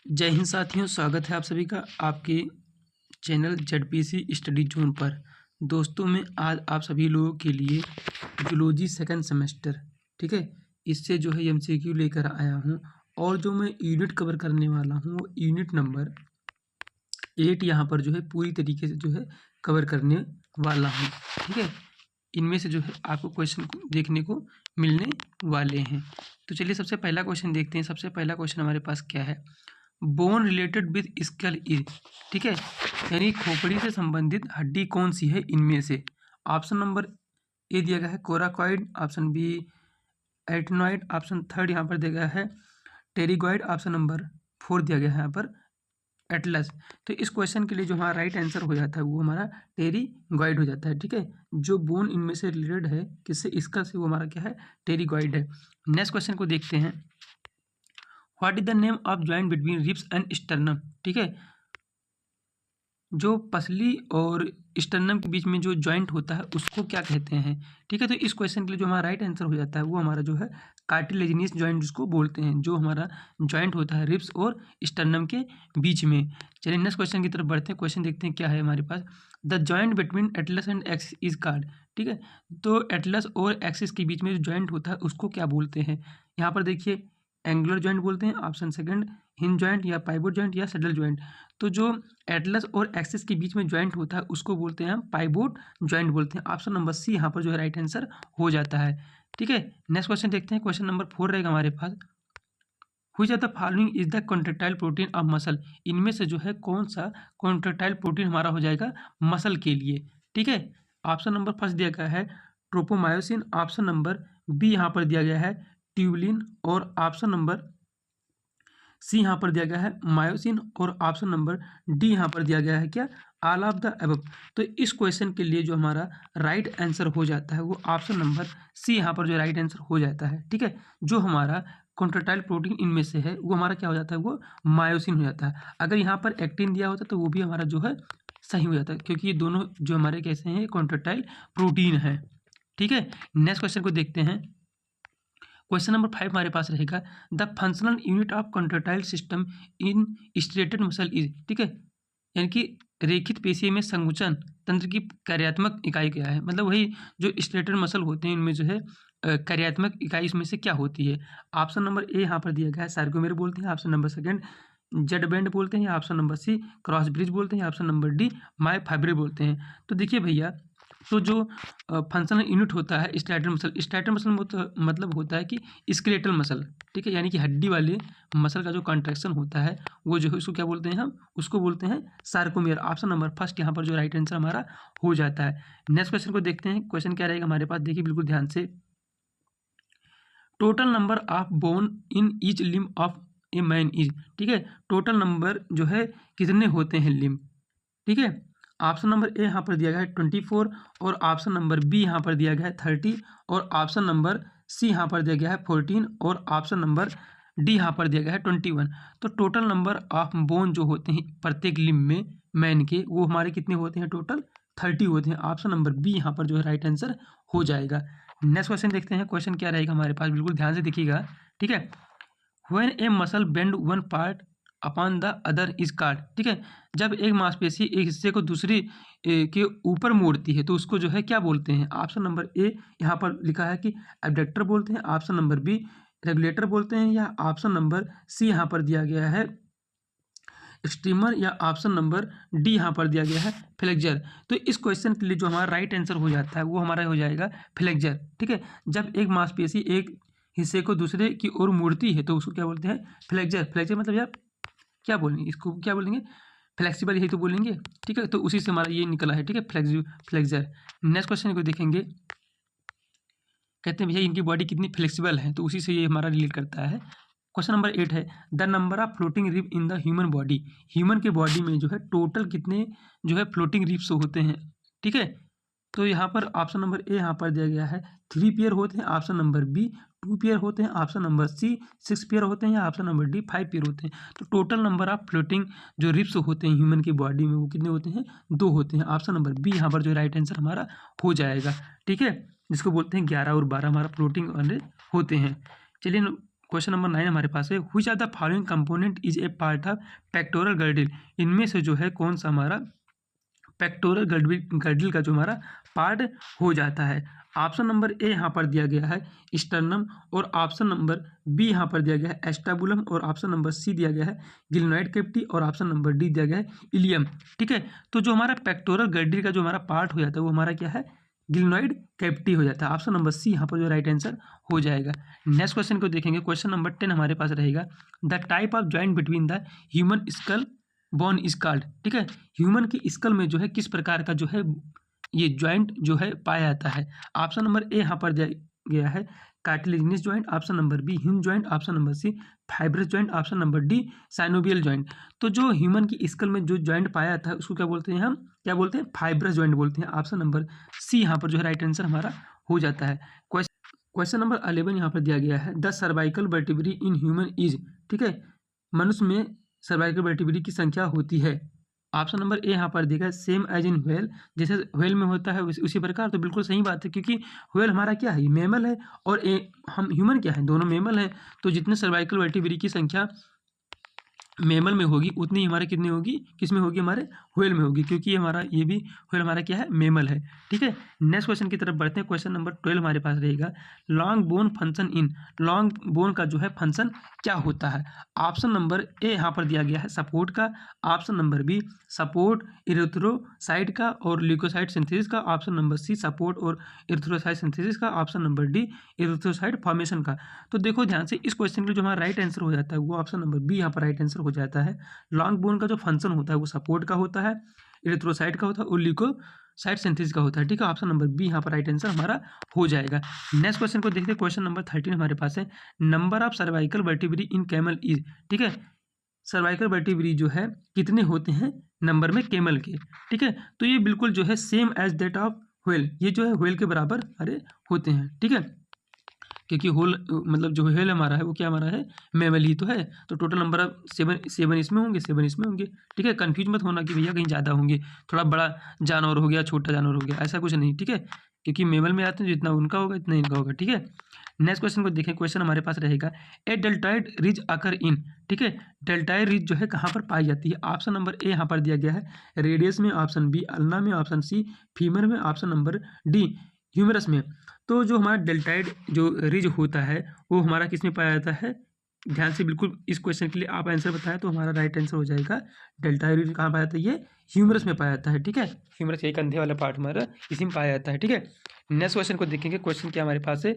जय हिंद साथियों, स्वागत है आप सभी का आपके चैनल जेडपीसी स्टडी जोन पर। दोस्तों मैं आज आप सभी लोगों के लिए जूलॉजी सेकंड सेमेस्टर, ठीक है, इससे जो है एमसीक्यू लेकर आया हूँ। और जो मैं यूनिट कवर करने वाला हूँ वो यूनिट नंबर 8 यहाँ पर जो है पूरी तरीके से जो है कवर करने वाला हूँ, ठीक है। इनमें से जो है आपको क्वेश्चन देखने को मिलने वाले हैं। तो चलिए सबसे पहला क्वेश्चन देखते हैं। सबसे पहला क्वेश्चन हमारे पास क्या है, bone related with skull is, ठीक है, यानी खोपड़ी से संबंधित हड्डी कौन सी है इनमें से। ऑप्शन नंबर ए दिया गया है coracoid, option B ethmoid, option third यहाँ पर दिया गया है टेरिगॉइड, ऑप्शन नंबर 4 दिया गया है यहाँ पर एटलस। तो इस क्वेश्चन के लिए जो हमारा राइट आंसर हो जाता है वो हमारा टेरिगॉइड हो जाता है, ठीक है। जो बोन इनमें से रिलेटेड है किससे, इसका से, वो हमारा क्या है, टेरिगॉइड है। नेक्स्ट क्वेश्चन को देखते हैं। What is the name of joint between ribs and sternum, ठीक है। जो पसली और स्टर्नम के बीच में जो जॉइंट होता है उसको क्या कहते हैं, ठीक है। तो इस क्वेश्चन के लिए जो हमारा राइट आंसर हो जाता है वो हमारा जो है कार्टिलेजिनियस जॉइंट जिसको बोलते हैं, जो हमारा जॉइंट होता है रिब्स और स्टर्नम के बीच में। चलिए नेक्स्ट क्वेश्चन की तरफ बढ़ते हैं। क्वेश्चन देखते हैं क्या है हमारे पास। The joint between atlas and axis is called, ठीक है। तो एटलस और एक्सिस के बीच में जो जॉइंट होता है उसको क्या बोलते हैं। यहाँ पर देखिए एंगुलर जॉइंट बोलते हैं, ऑप्शन सेकंड हिंज जॉइंट या पाइवोट जॉइंट या सैडल जॉइंट। तो जो एटलस और एक्सिस के बीच में जॉइंट होता है उसको बोलते हैं हम पाइवोट जॉइंट बोलते हैं। ऑप्शन नंबर सी यहाँ पर जो है राइट आंसर हो जाता है, ठीक है। नेक्स्ट क्वेश्चन देखते हैं। क्वेश्चन नंबर 4 रहेगा हमारे पास। Which of the following is the contractile protein of muscle, इनमें से जो है कौन सा कॉन्ट्रेक्टाइल प्रोटीन हमारा हो जाएगा मसल के लिए, ठीक है। ऑप्शन नंबर फर्स्ट दिया गया है ट्रोपोमायोसिन, ऑप्शन नंबर बी यहाँ पर दिया गया है ट्यूबलिन, और ऑप्शन नंबर सी यहाँ पर दिया गया है मायोसिन, और ऑप्शन नंबर डी यहाँ पर दिया गया है क्या, ऑल ऑफ द अबव। तो इस क्वेश्चन के लिए जो हमारा राइट आंसर हो जाता है वो ऑप्शन नंबर सी यहाँ पर जो राइट आंसर हो जाता है, ठीक है। जो हमारा कॉन्ट्रेक्टाइल प्रोटीन इनमें से है वो हमारा क्या हो जाता है, वो मायोसिन हो जाता है। अगर यहाँ पर एक्टिन दिया होता तो वो भी हमारा जो है सही हो जाता है, क्योंकि ये दोनों जो हमारे कैसे हैं कॉन्ट्रेक्टाइल प्रोटीन है, ठीक है। नेक्स्ट क्वेश्चन को देखते हैं। क्वेश्चन नंबर 5 हमारे पास रहेगा। The functional unit of contractile system in striated muscle is, ठीक है, यानी कि रेखित पेशी में संकुचन तंत्र की कार्यात्मक इकाई क्या है। मतलब वही जो स्ट्रेटेड मसल होते हैं इनमें जो है कार्यात्मक इकाई इसमें से क्या होती है। ऑप्शन नंबर ए यहाँ पर दिया गया है सार्कोमेर बोलते हैं, option number second Z band बोलते हैं, option number C cross bridge बोलते हैं, ऑप्शन नंबर डी मायोफाइब्रिल बोलते हैं। तो देखिए भैया, तो जो फंक्शनल यूनिट होता है स्ट्रेटल मसल मतलब होता है कि स्केलेटल मसल, ठीक है, यानी कि हड्डी वाले मसल का जो कॉन्ट्रैक्शन होता है वो जो है उसको क्या बोलते हैं, हम उसको बोलते हैं सार्कोमेयर। ऑप्शन नंबर फर्स्ट यहाँ पर जो राइट आंसर हमारा हो जाता है। नेक्स्ट क्वेश्चन को देखते हैं। क्वेश्चन क्या रहेगा हमारे पास, देखिए बिल्कुल ध्यान से। Total number of bone in each limb of a man is, ठीक है, टोटल नंबर जो है कितने होते हैं लिम्ब, ठीक है। ऑप्शन नंबर ए यहाँ पर दिया गया है 24, और ऑप्शन नंबर बी यहाँ पर दिया गया है 30, और ऑप्शन नंबर सी यहाँ पर दिया गया है 14, और ऑप्शन नंबर डी यहाँ पर दिया गया है 21। तो टोटल नंबर ऑफ बोन जो होते हैं प्रत्येक लिम्ब में मैन के, वो हमारे कितने होते हैं, टोटल 30 होते हैं। ऑप्शन नंबर बी यहाँ पर जो है राइट आंसर हो जाएगा। नेक्स्ट क्वेश्चन देखते हैं। क्वेश्चन क्या रहेगा हमारे पास, बिल्कुल ध्यान से देखिएगा, ठीक है। When A muscle bend one part upon the other is called, ठीक है, जब एक मांसपेशी एक हिस्से को दूसरी के ऊपर मोड़ती है तो उसको जो है क्या बोलते हैं। ऑप्शन नंबर ए यहाँ पर लिखा है कि एबडक्टर बोलते हैं, ऑप्शन नंबर बी रेगुलेटर बोलते हैं, या ऑप्शन नंबर सी यहाँ पर दिया गया है स्टीमर, या ऑप्शन नंबर डी यहाँ पर दिया गया है फ्लेक्जर। तो इस क्वेश्चन के लिए जो हमारा राइट आंसर हो जाता है वो हमारा हो जाएगा फ्लेक्जर, ठीक है। जब एक मांसपेशी एक हिस्से को दूसरे की ओर मुड़ती है तो उसको क्या बोलते हैं, फ्लेक्जर। फ्लेक्जर मतलब यार क्या बोलेंगे इसको, क्या बोलेंगे, फ्लेक्सिबल, यही तो बोलेंगे, ठीक है। तो उसी से हमारा ये निकला है, ठीक है, फ्लेक्जर। नेक्स्ट क्वेश्चन को देखेंगे। कहते हैं भैया इनकी बॉडी कितनी फ्लेक्सिबल है, तो उसी से ये हमारा रिलेट करता है। क्वेश्चन नंबर 8 है। The number of floating rib in the human body, human के बॉडी में जो है टोटल कितने जो है फ्लोटिंग रिब्स होते हैं, ठीक है। तो यहाँ पर ऑप्शन नंबर ए यहाँ पर दिया गया है 3 पेयर होते हैं, ऑप्शन नंबर बी 2 पेयर होते हैं, ऑप्शन नंबर सी 6 पेयर होते हैं, या ऑप्शन नंबर डी 5 पेयर होते हैं। तो टोटल नंबर ऑफ फ्लोटिंग जो रिब्स होते हैं ह्यूमन की बॉडी में वो कितने होते हैं, 2 होते हैं। ऑप्शन नंबर बी यहाँ पर जो राइट आंसर हमारा हो जाएगा, ठीक है, जिसको बोलते हैं 11 और 12 हमारा फ्लोटिंग वाले होते हैं। चलिए क्वेश्चन नंबर 9 हमारे पास है, which of the following component is a part of pectoral girdle, इनमें से जो है कौन सा हमारा पेक्टोरल गर्डिल का जो हमारा पार्ट हो जाता है। ऑप्शन नंबर ए यहाँ पर दिया गया है स्टर्नम, और ऑप्शन नंबर बी यहाँ पर दिया गया है एस्टाबुलम, और ऑप्शन नंबर सी दिया गया है गिलनॉइड कैविटी, और ऑप्शन नंबर डी दिया गया है इलियम। ठीक है, तो जो हमारा पेक्टोरल गर्डिल का जो हमारा पार्ट हो जाता है वो हमारा क्या है, गिलनॉइड कैविटी हो जाता है। ऑप्शन नंबर सी यहाँ पर जो राइट आंसर हो जाएगा। नेक्स्ट क्वेश्चन को देखेंगे, क्वेश्चन नंबर 10 हमारे पास रहेगा, the type of joint between the human skull bone is called. ठीक है, ह्यूमन की स्कल में जो है किस प्रकार का जो है ये जॉइंट जो है पाया जाता है। ऑप्शन नंबर ए यहाँ पर दिया गया है cartilaginous joint, option number B hinge joint, option number C fibrous joint, option number D synovial joint. तो जो ह्यूमन की स्कल में जो जॉइंट पाया जाता है उसको क्या बोलते हैं, हम क्या बोलते हैं, फाइब्रस जॉइंट बोलते हैं। ऑप्शन नंबर सी यहाँ पर जो है राइट आंसर हमारा हो जाता है। क्वेश्चन नंबर 11 यहाँ पर दिया गया है, the cervical vertebrae in human is. ठीक है, मनुष्य में सर्वाइकल वर्टिब्री की संख्या होती है। ऑप्शन नंबर ए यहाँ पर दिया गया सेम एज इन व्हेल, जैसे व्हेल में होता है उसी प्रकार। तो बिल्कुल सही बात है, क्योंकि व्हेल हमारा क्या है, मेमल है, और हम ह्यूमन क्या है, दोनों मेमल हैं। तो जितने सर्वाइकल वर्टिब्री की संख्या मेमल में होगी उतनी हमारे कितनी होगी, किस में होगी, हमारे व्हेल में होगी, क्योंकि हमारा ये भी व्हेल हमारा क्या है, मेमल है। ठीक है, नेक्स्ट क्वेश्चन की तरफ बढ़ते हैं। क्वेश्चन नंबर 12 हमारे पास रहेगा, long bone function in, long bone का जो है फंक्शन क्या होता है। ऑप्शन नंबर ए यहाँ पर दिया गया है सपोर्ट का, option number B support erythrocyte का और ल्यूकोसाइट सिंथेसिस का, ऑप्शन नंबर सी सपोर्ट और इरिथ्रोसाइट सिंथेसिस का, option number D erythrocyte formation का। तो देखो ध्यान से, इस क्वेश्चन के लिए जो हमारा राइट आंसर हो जाता है वो ऑप्शन नंबर बी यहाँ पर राइट आंसर हो जाता है। लॉन्ग बोन का जो फंक्शन होता है वो सपोर्ट का होता है, इरिथ्रोसाइट का होता है और ल्यूकोसाइट सिंथेसिस का होता है। ठीक है, ऑप्शन नंबर बी यहाँ पर राइट आंसर हमारा हो जाएगा। नेक्स्ट क्वेश्चन को देखते हैं, क्वेश्चन नंबर 13 हमारे पास है, number of cervical vertebrae in camel is. ठीक है, सर्वाइकल वर्टिब्री जो है कितने होते हैं नंबर में कैमल के। ठीक है, तो ये बिल्कुल जो है same as that of whale, ये जो है व्हेल के बराबर अरे होते हैं। ठीक है, क्योंकि होल मतलब जो व्हेल हमारा है वो क्या हमारा है, मेमल ही तो है। तो टोटल नंबर ऑफ सेवन इसमें होंगे, 7 इसमें होंगे। ठीक है, कंफ्यूज मत होना कि भैया कहीं ज़्यादा होंगे, थोड़ा बड़ा जानवर हो गया, छोटा जानवर हो गया, ऐसा कुछ नहीं। ठीक है, क्योंकि मेमल में आते हैं जितना उनका होगा इतना इनका होगा। ठीक है, नेक्स्ट क्वेश्चन को देखें, क्वेश्चन हमारे पास रहेगा, ए डेल्टॉइड रिज अकर इन। ठीक है, डेल्टॉइड रिज जो है कहाँ पर पाई जाती है। ऑप्शन नंबर ए यहाँ पर दिया गया है रेडियस में, ऑप्शन बी अल्ना में, ऑप्शन सी फीमर में, ऑप्शन नंबर डी ह्यूमरस में। तो जो हमारा डेल्टाइड जो रिज होता है वो हमारा किस में पाया जाता है, ध्यान से बिल्कुल इस क्वेश्चन के लिए आप आंसर बताएं तो हमारा राइट आंसर हो जाएगा, डेल्टाइड रिज कहाँ पाया जाता है, ये ह्यूमरस में पाया जाता है। ठीक है, ह्यूमरस यही कंधे वाला पार्ट हमारा इसी में पाया जाता है। ठीक है, नेक्स्ट क्वेश्चन को देखेंगे, क्वेश्चन क्या हमारे पास है,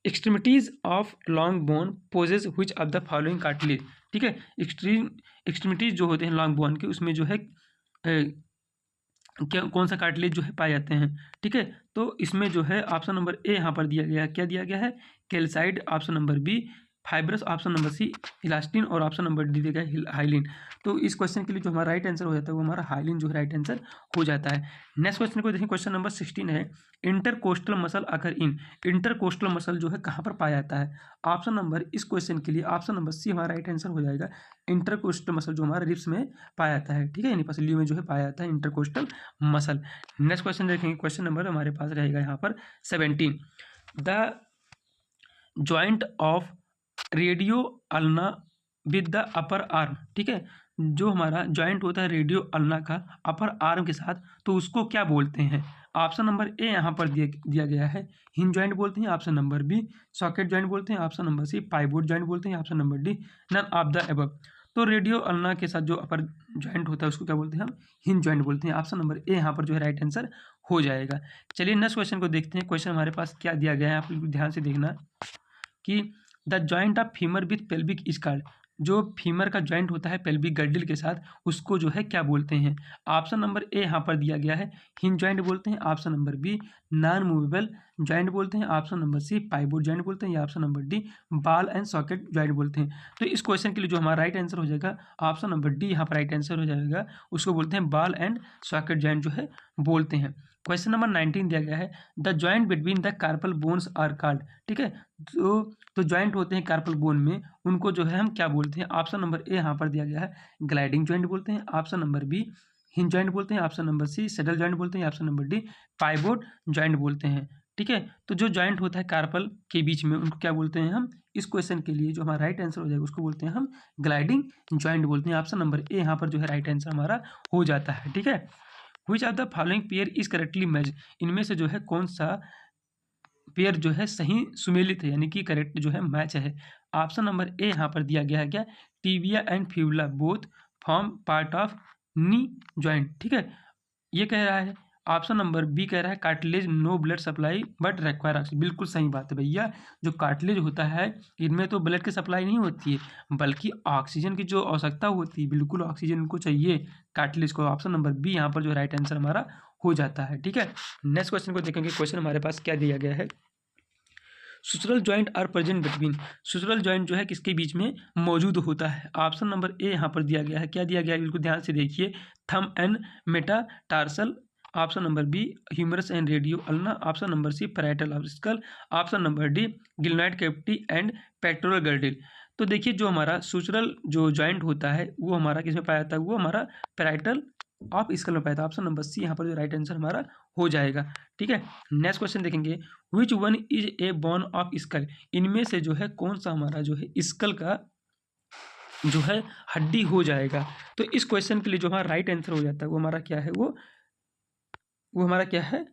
extremities of long bone possess which of the following cartilage. ठीक है, एक्सट्रीमिटीज जो होते हैं लॉन्ग बोन के उसमें जो है क्या कौन सा कार्टिलेज जो है पाए जाते हैं। ठीक है, तो इसमें जो है ऑप्शन नंबर ए यहाँ पर दिया गया, क्या दिया गया है, calcite, option number B fibrous, option number C elastin और ऑप्शन नंबर डी दिया गया है हाइलिन। तो इस क्वेश्चन के लिए जो हमारा राइट आंसर हो जाता है वो हमारा हाइलिन जो है राइट आंसर हो जाता है। नेक्स्ट क्वेश्चन को देखें, क्वेश्चन नंबर 16 है, इंटरकोस्टल मसल अकर इन। इंटरकोस्टल मसल जो है कहाँ पर पाया जाता है। ऑप्शन नंबर इस क्वेश्चन के लिए ऑप्शन नंबर सी हमारा राइट आंसर हो जाएगा, इंटरकोस्टल मसल जो हमारा रिब्स में पाया जाता है। ठीक है, यानी पसलियों में जो है पाया जाता है इंटरकोस्टल मसल। नेक्स्ट क्वेश्चन देखेंगे, क्वेश्चन नंबर हमारे पास रहेगा यहाँ पर 17, the joint of radio ulna with the upper arm. ठीक है, जो हमारा जॉइंट होता है रेडियो अल्ना का अपर आर्म के साथ, तो उसको क्या बोलते हैं। ऑप्शन नंबर ए यहाँ पर दिया गया है हिंज जॉइंट बोलते हैं, option number B socket joint बोलते हैं, option number C pivot joint बोलते हैं, option number D none of the above. तो रेडियो अल्ना के साथ जो अपर जॉइंट होता है उसको क्या बोलते हैं, हम हिंज जॉइंट बोलते हैं। ऑप्शन नंबर ए यहाँ पर जो है राइट आंसर हो जाएगा। चलिए नेक्स्ट क्वेश्चन को देखते हैं, क्वेश्चन हमारे पास क्या दिया गया है, आप ध्यान से देखना कि the joint of femur with pelvic is called. जो फीमर का जॉइंट होता है पेल्विक गर्डिल के साथ उसको जो है क्या बोलते हैं। ऑप्शन नंबर ए यहाँ पर दिया गया है हिंज जॉइंट बोलते हैं, option number B non movable joint बोलते हैं, option number C pivot joint बोलते हैं, या option number D ball and socket joint बोलते हैं। तो इस क्वेश्चन के लिए जो हमारा राइट आंसर हो जाएगा ऑप्शन नंबर डी यहाँ पर राइट आंसर हो जाएगा, उसको बोलते हैं बॉल एंड सॉकेट जॉइंट जो है बोलते हैं। क्वेश्चन नंबर 19 दिया गया है, the joint between the carpal bones are called. ठीक है, तो जॉइंट होते हैं कार्पल बोन में, उनको जो है हम क्या बोलते हैं। ऑप्शन नंबर ए यहाँ पर दिया गया है ग्लाइडिंग जॉइंट बोलते हैं, option number B hinge joint बोलते हैं, option number C saddle joint बोलते हैं, option number D pivot joint बोलते हैं। ठीक है। तो जो जॉइंट होता है कार्पल के बीच में उनको क्या बोलते हैं हम, इस क्वेश्चन के लिए जो हमारा राइट आंसर हो जाएगा उसको बोलते हैं हम ग्लाइडिंग जॉइंट बोलते हैं। ऑप्शन नंबर ए यहाँ पर जो है राइट आंसर हमारा हो जाता है। ठीक है। Which of the following pair is correctly match, इनमें से जो है कौन सा पेयर जो है सही सुमेलित है, यानी कि करेक्ट जो है मैच है। ऑप्शन नंबर ए यहाँ पर दिया गया है क्या, tibia and fibula both form part of knee joint. ठीक है, ये कह रहा है। ऑप्शन नंबर बी कह रहा है cartilage no blood supply but require oxygen. बिल्कुल सही बात है भैया, जो कार्टिलेज होता है इनमें तो ब्लड की सप्लाई नहीं होती है बल्कि ऑक्सीजन की जो आवश्यकता होती है, बिल्कुल ऑक्सीजन उनको चाहिए कार्टिलेज को। ऑप्शन नंबर बी यहाँ पर जो राइट आंसर हमारा हो जाता है। ठीक है, नेक्स्ट क्वेश्चन को देखेंगे। क्वेश्चन हमारे पास क्या दिया गया है, sutural joint are present between, sutural joint जो है किसके बीच में मौजूद होता है। ऑप्शन नंबर ए यहाँ पर दिया गया है, क्या दिया गया है बिल्कुल ध्यान से देखिए, thumb and metatarsal. Option number B humerus and radio ulna. Option number C parietal of skull. Option number D glenoid cavity and pectoral girdle. तो देखिए जो हमारा सुचरल जो जॉइंट होता है वो हमारा किस में पाया जाता है, वो हमारा पैराइटल ऑफ स्कल में पाया था। ऑप्शन नंबर सी यहाँ पर जो राइट आंसर हमारा हो जाएगा। ठीक है, नेक्स्ट क्वेश्चन देखेंगे, which one is a bone of skull, इनमें से जो है कौन सा हमारा जो है स्कल का जो है हड्डी हो जाएगा। तो इस क्वेश्चन के लिए जो हमारा राइट आंसर हो जाता है वो हमारा क्या है, वो हमारा क्या है,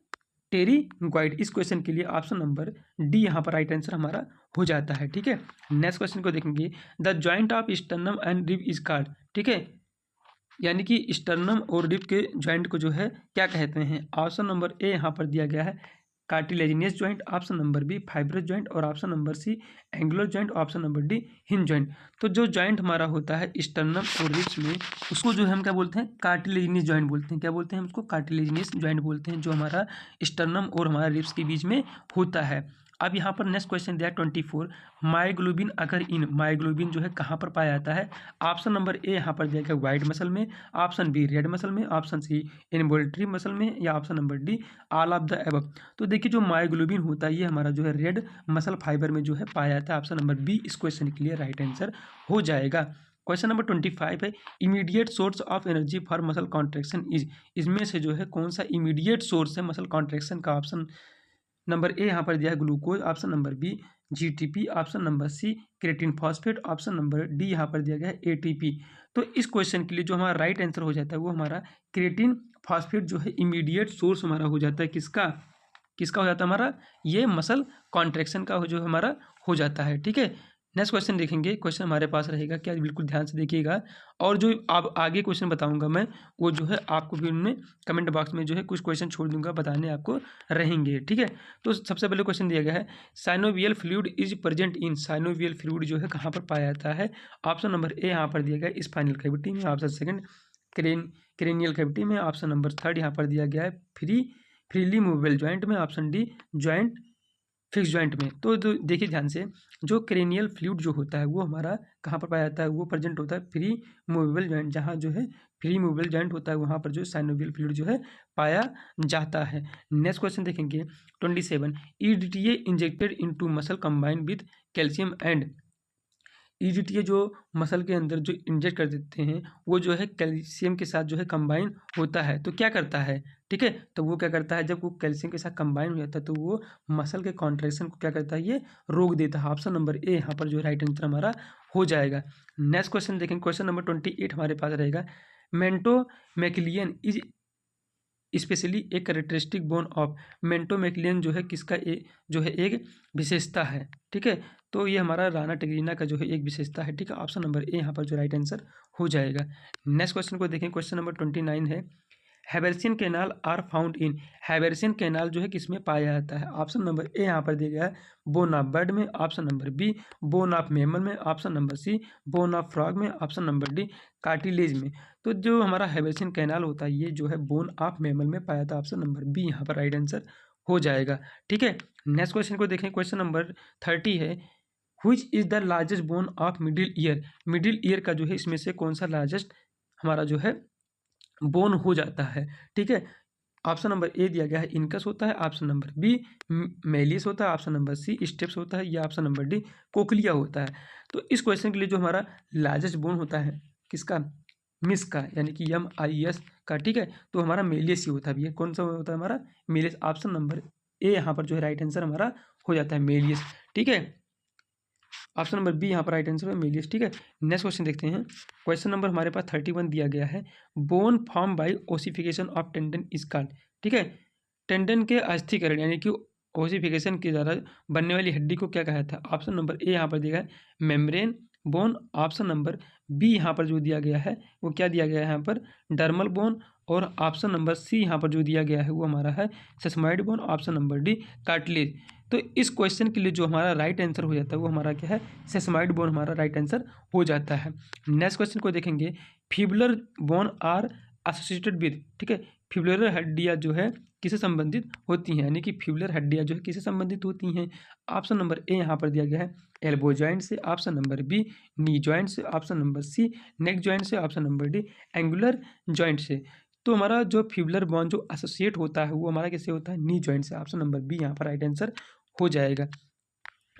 टेरिगॉइड। इस क्वेश्चन के लिए ऑप्शन नंबर डी यहाँ पर राइट आंसर हमारा हो जाता है। ठीक है, नेक्स्ट क्वेश्चन को देखेंगे, the joint of sternum and rib is called. ठीक है, यानी कि स्टर्नम और रिब के जॉइंट को जो है क्या कहते हैं। ऑप्शन नंबर ए यहाँ पर दिया गया है cartilaginous joint. Option number B fibrous joint और option number C angular joint. Option number D hinge joint. तो जो जॉइंट हमारा होता है स्टर्नम और रिब्स में उसको जो है हम क्या बोलते हैं, कार्टिलेजिनियस जॉइंट बोलते हैं। क्या बोलते हैं, उसको कार्टिलेजिनियस जॉइंट बोलते हैं, जो हमारा स्टर्नम और हमारा रिब्स के बीच में होता है। अब यहाँ पर नेक्स्ट क्वेश्चन दिया 24, मायोग्लोबिन अगर इन, मायोग्लोबिन जो है कहाँ पर पाया जाता है। ऑप्शन नंबर ए यहाँ पर दिया गया व्हाइट मसल में, ऑप्शन बी रेड मसल में, ऑप्शन सी इनवोल्ट्री मसल में, या option number D all of the above. तो देखिए जो मायोग्लोबिन होता है ये हमारा जो है रेड मसल फाइबर में जो है पाया जाता है। ऑप्शन नंबर बी इस क्वेश्चन के लिए राइट आंसर हो जाएगा। क्वेश्चन नंबर 25 है, immediate source of energy for muscle contraction is, इसमें से जो है कौन सा इमीडिएट सोर्स है मसल कॉन्ट्रैक्शन का। ऑप्शन नंबर ए यहाँ पर दिया है glucose. Option number B GTP. Option number C creatine phosphate. Option number D यहाँ पर दिया गया है एटीपी। तो इस क्वेश्चन के लिए जो हमारा राइट आंसर हो जाता है वो हमारा क्रेटिन फॉस्फेट जो है इमीडिएट सोर्स हमारा हो जाता है। किसका, किसका हो जाता है हमारा, ये मसल कॉन्ट्रैक्शन का जो हमारा हो जाता है। ठीक है, नेक्स्ट क्वेश्चन देखेंगे। क्वेश्चन हमारे पास रहेगा क्या, बिल्कुल ध्यान से देखिएगा, और जो आप आगे क्वेश्चन बताऊंगा मैं वो जो है आपको भी उनमें कमेंट बॉक्स में जो है कुछ क्वेश्चन छोड़ दूंगा, बताने आपको रहेंगे। ठीक है, तो सबसे पहले क्वेश्चन दिया गया है, synovial fluid is present in, synovial fluid जो है कहाँ पर पाया जाता है। ऑप्शन नंबर ए यहाँ पर दिया गया है स्पाइनल कैविटी में, ऑप्शन सेकंड क्रेनियल कैविटी में, ऑप्शन नंबर थर्ड यहाँ पर दिया गया है फ्रीली मूवेबल जॉइंट में, option D joint fix joint में। तो देखिए ध्यान से, जो क्रेनियल फ्लूइड जो होता है वो हमारा कहाँ पर पाया जाता है, वो प्रेजेंट होता है फ्री मूवेबल जॉइंट, जहाँ जो है फ्री मूवेबल जॉइंट होता है वहाँ पर जो साइनोवियल फ्लूइड जो है पाया जाता है। नेक्स्ट क्वेश्चन देखेंगे 27, EDTA injected into muscle combined with calcium and, EDTA जो मसल के अंदर जो इंजेक्ट कर देते हैं वो जो है कैल्शियम के साथ जो है कंबाइन होता है, तो क्या करता है। ठीक है, तो वो क्या करता है, जब वो कैल्शियम के साथ कंबाइन हो जाता है तो वो मसल के कॉन्ट्रैक्शन को क्या करता है, ये रोक देता है। ऑप्शन नंबर ए यहाँ पर जो राइट आंसर हमारा हो जाएगा। नेक्स्ट क्वेश्चन देखेंगे, क्वेश्चन नंबर 28 हमारे पास रहेगा, मेंटो मैकिलियन इज स्पेशली एक करेक्टरिस्टिक बोन ऑफ, मेंटोमैक्लियन जो है किसका जो है एक विशेषता है। ठीक है, तो ये हमारा राना टेग्रीना का जो है एक विशेषता है। ठीक है, ऑप्शन नंबर ए यहाँ पर जो राइट आंसर हो जाएगा। नेक्स्ट क्वेश्चन को देखें, क्वेश्चन नंबर 29 है, Haversian canal are found in, Haversian canal जो है किसमें पाया जाता है। ऑप्शन नंबर ए यहाँ पर दिया गया है बोन ऑफ बर्ड में, option number B bone of mammal में, option number C bone of frog में, ऑप्शन नंबर डी कार्टिलेज में। तो जो हमारा हैबेरसियन कैनाल होता है ये जो है बोन ऑफ मैमल में पाया था। ऑप्शन नंबर बी यहाँ पर राइट आंसर हो जाएगा। ठीक है, नेक्स्ट क्वेश्चन को देखें, क्वेश्चन नंबर 30 है, which is the largest bone of middle ear, middle ear का जो है इसमें से कौन सा लार्जेस्ट हमारा जो है बोन हो जाता है। ठीक है, ऑप्शन नंबर ए दिया गया है इनकस होता है, ऑप्शन नंबर बी मेलियस होता है, ऑप्शन नंबर सी स्टेप्स होता है, या ऑप्शन नंबर डी कोकलिया होता है। तो इस क्वेश्चन के लिए जो हमारा लार्जेस्ट बोन होता है किसका, मिस का, यानी कि MIS का। ठीक है, तो हमारा मेलियस ही होता है भैया, कौन सा होता है हमारा मेलियस। ऑप्शन नंबर ए यहाँ पर जो है राइट आंसर हमारा हो जाता है मेलियस। ठीक है, ऑप्शन नंबर बी यहाँ पर राइट आंसर है मेलियस। ठीक है, नेक्स्ट क्वेश्चन देखते हैं। क्वेश्चन नंबर हमारे पास 31 दिया गया है। Bone form by ossification of tendon is called. ठीक है, टेंडन के अस्थिकरण यानी कि ओसिफिकेशन के द्वारा बनने वाली हड्डी को क्या कहा था? ऑप्शन नंबर ए यहाँ पर दिया गया है membrane bone. Option number B यहाँ पर जो दिया गया है वो क्या दिया गया है यहाँ पर डर्मल बोन। और ऑप्शन नंबर सी यहाँ पर जो दिया गया है वो हमारा है sesamoid bone. Option number D cartilage. तो इस क्वेश्चन के लिए जो हमारा राइट आंसर हो जाता है वो हमारा क्या है? सेसमॉइड बोन हमारा राइट आंसर हो जाता है। नेक्स्ट क्वेश्चन को देखेंगे। Fibular bone are associated with. ठीक है, फिबुलर हड्डियाँ जो है किसे संबंधित होती हैं, यानी कि फिबुलर हड्डियाँ जो है किसे संबंधित होती हैं? ऑप्शन नंबर ए यहाँ पर दिया गया है एल्बो जॉइंट से। Option number B knee joint से। Option number C neck joint से। Option number D angular joint से। तो हमारा जो फिबुलर बोन जो एसोसिएट होता है वो हमारा किससे होता है? नी जॉइंट से। ऑप्शन नंबर बी यहाँ पर राइट आंसर हो जाएगा।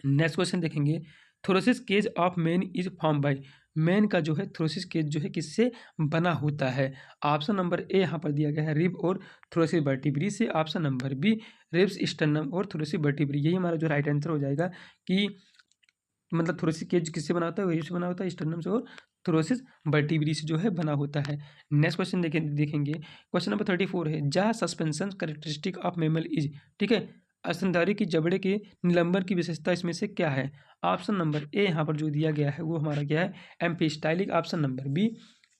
नेक्स्ट क्वेश्चन देखेंगे। Thoracic cage of man is form by. Man का जो है थोरोसिस केज जो है किससे बना होता है? ऑप्शन नंबर ए यहाँ पर दिया गया है रिब और थोरोसिस वर्टिब्री से। Option number B ribs sternum और थोरोसिस वर्टिब्री। यही हमारा जो राइट आंसर हो जाएगा कि मतलब थोरोसिस केज किससे बना होता है? वही से बना होता है स्टर्नम से और थोरोसिस वर्टिब्री से जो है बना होता है। नेक्स्ट क्वेश्चन देखेंगे। क्वेश्चन नंबर 34 है जा suspension characteristic of mammal is. ठीक है, स्तनधारी की जबड़े के निलंबन की विशेषता इसमें से क्या है? ऑप्शन नंबर ए यहाँ पर जो दिया गया है वो हमारा क्या है? Amphistylic. Option number B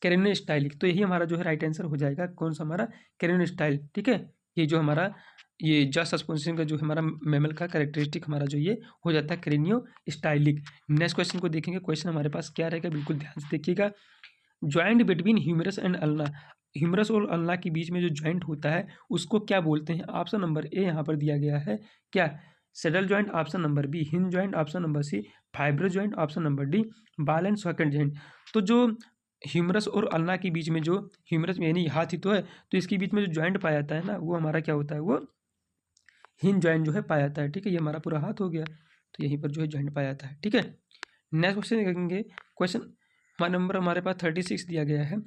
craniostylic. तो यही हमारा जो है राइट आंसर हो जाएगा। कौन सा? हमारा कैरेनियोस्टाइल। ठीक है, ये जो हमारा ये जा सस्पेंशन का जो हमारा मैमल का कैरेक्टरिस्टिक हमारा जो ये हो जाता है कैरेनियोस्टाइलिक। नेक्स्ट क्वेश्चन को देखेंगे। क्वेश्चन हमारे पास क्या रहेगा, बिल्कुल ध्यान से देखिएगा। Joint between humerus and ulna. Humerus और अल्ना के बीच में जो ज्वाइंट होता है उसको क्या बोलते हैं? ऑप्शन नंबर ए यहाँ पर दिया गया है क्या? Saddle joint. Option number B hinge joint. Option number C fibro joint. Option number D ball and socket joint. तो जो ह्यूमरस और अल्ना के बीच में जो ह्यूमरस यानी हाथ ही तो है, तो इसके बीच में जो ज्वाइंट पाया जाता है ना वो हमारा क्या होता है? वो हिंज ज्वाइंट जो है पाया जाता है। ठीक है, ये हमारा पूरा हाथ हो गया, तो यहीं पर जो है ज्वाइंट पाया जाता है। ठीक है, नेक्स्ट क्वेश्चन देखेंगे। क्वेश्चन नंबर हमारे पास 36 दिया गया है।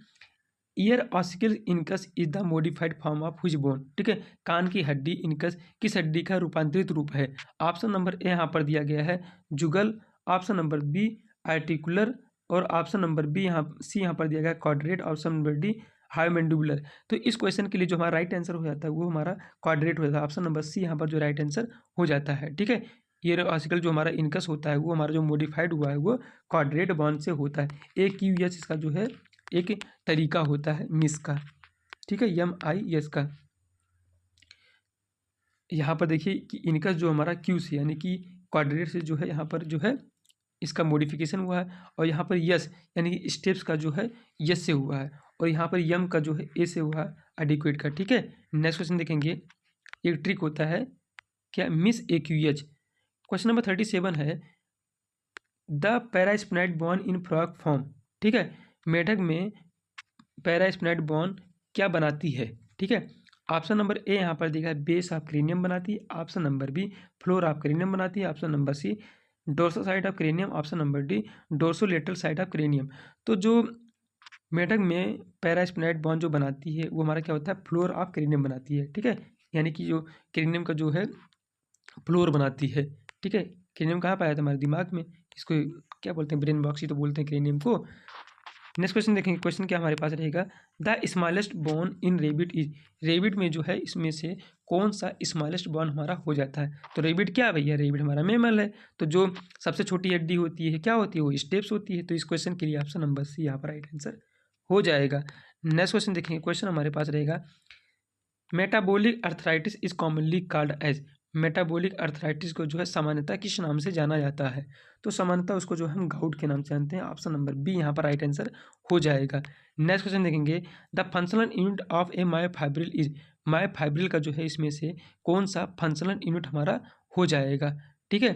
Year ossicle incus is the modified form of which bone. ठीक है, कान की हड्डी इनकस किस हड्डी का रूपांतरित रूप है? ऑप्शन नंबर ए यहाँ पर दिया गया है jugal. Option number B articular. और ऑप्शन नंबर बी यहाँ पर दिया गया quadrate. Option number D hyomandibular. तो इस क्वेश्चन के लिए जो हमारा राइट आंसर हो जाता है वो हमारा क्वाड्रेट हो जाता है। ऑप्शन नंबर सी यहाँ पर जो राइट आंसर हो जाता है। ठीक है, ईयर ऑसिकल जो हमारा इनकस होता है वो हमारा जो मॉडिफाइड हुआ है वो क्वाड्रेट बोन से होता है। AQS इसका जो है एक तरीका होता है मिस का। ठीक है, MIS का। यहाँ पर देखिए कि इनकस जो हमारा क्यू से यानी कि क्वाड्रेट से जो है यहाँ पर जो है इसका मॉडिफिकेशन हुआ है। और यहाँ पर यस यानी कि स्टेप्स का जो है यस से हुआ है। और यहाँ पर यम का जो है ए से हुआ है एडिक्वेट का। ठीक है, नेक्स्ट क्वेश्चन देखेंगे। एक ट्रिक होता है क्या? Miss AQH। क्वेश्चन नंबर 37 है the parasphenoid bone in frog form. ठीक है, मेढक में पैरास्पिनाइड बोन क्या बनाती है? ठीक है, ऑप्शन नंबर ए यहाँ पर देखा है बेस ऑफ क्रेनियम बनाती है। Option number B floor of cranium बनाती है। Option number C dorsal side of cranium. Option number D dorsolateral side of cranium. तो जो मेढक में पैरास्पिनाइड बोन जो बनाती है वो हमारा क्या होता है? फ्लोर ऑफ क्रेनियम बनाती है। ठीक है, यानी कि जो क्रेनियम का जो है फ्लोर बनाती है। ठीक है, क्रेनियम कहाँ पाया था? हमारे दिमाग में। इसको क्या बोलते हैं? ब्रेन बॉक्स ही तो बोलते हैं क्रेनियम को। नेक्स्ट क्वेश्चन देखेंगे। क्वेश्चन क्या हमारे पास रहेगा? The smallest bone in rebate is. Rebate में जो है इसमें से कौन सा स्मॉलेस्ट बोन हमारा हो जाता है? तो रेबिट क्या है भैया? रेबिट हमारा मैमल है। तो जो सबसे छोटी हड्डी होती है क्या होती है? वो स्टेप्स होती है। तो इस क्वेश्चन के लिए ऑप्शन नंबर सी यहाँ पर राइट आंसर हो जाएगा। नेक्स्ट क्वेश्चन देखेंगे। क्वेश्चन हमारे पास रहेगा metabolic arthritis is commonly called as. Metabolic arthritis को जो है सामान्यतः किस नाम से जाना जाता है? तो सामान्यतः उसको जो है हम गाउट के नाम से जानते हैं। ऑप्शन नंबर बी यहाँ पर राइट आंसर हो जाएगा। नेक्स्ट क्वेश्चन देखेंगे। The functional unit of A myofibril is. Myofibril का जो है इसमें से कौन सा फंक्शनल यूनिट हमारा हो जाएगा? ठीक है,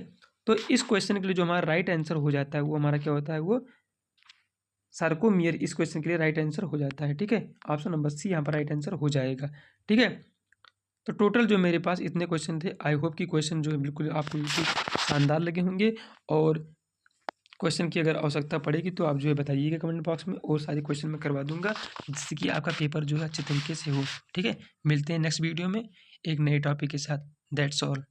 तो इस क्वेश्चन के लिए जो हमारा राइट आंसर हो जाता है वो हमारा क्या होता है? वो सार्कोमियर इस क्वेश्चन के लिए राइट आंसर हो जाता है। ठीक है, ऑप्शन नंबर सी यहाँ पर राइट आंसर हो जाएगा। ठीक है, तो टोटल जो मेरे पास इतने क्वेश्चन थे। आई होप कि क्वेश्चन जो है बिल्कुल आपको बिल्कुल शानदार लगे होंगे। और क्वेश्चन की अगर आवश्यकता पड़ेगी तो आप जो है बताइएगा कमेंट बॉक्स में, और सारे क्वेश्चन मैं करवा दूंगा जिससे कि आपका पेपर जो है अच्छे तरीके से हो। ठीक है, मिलते हैं नेक्स्ट वीडियो में एक नए टॉपिक के साथ। That's all.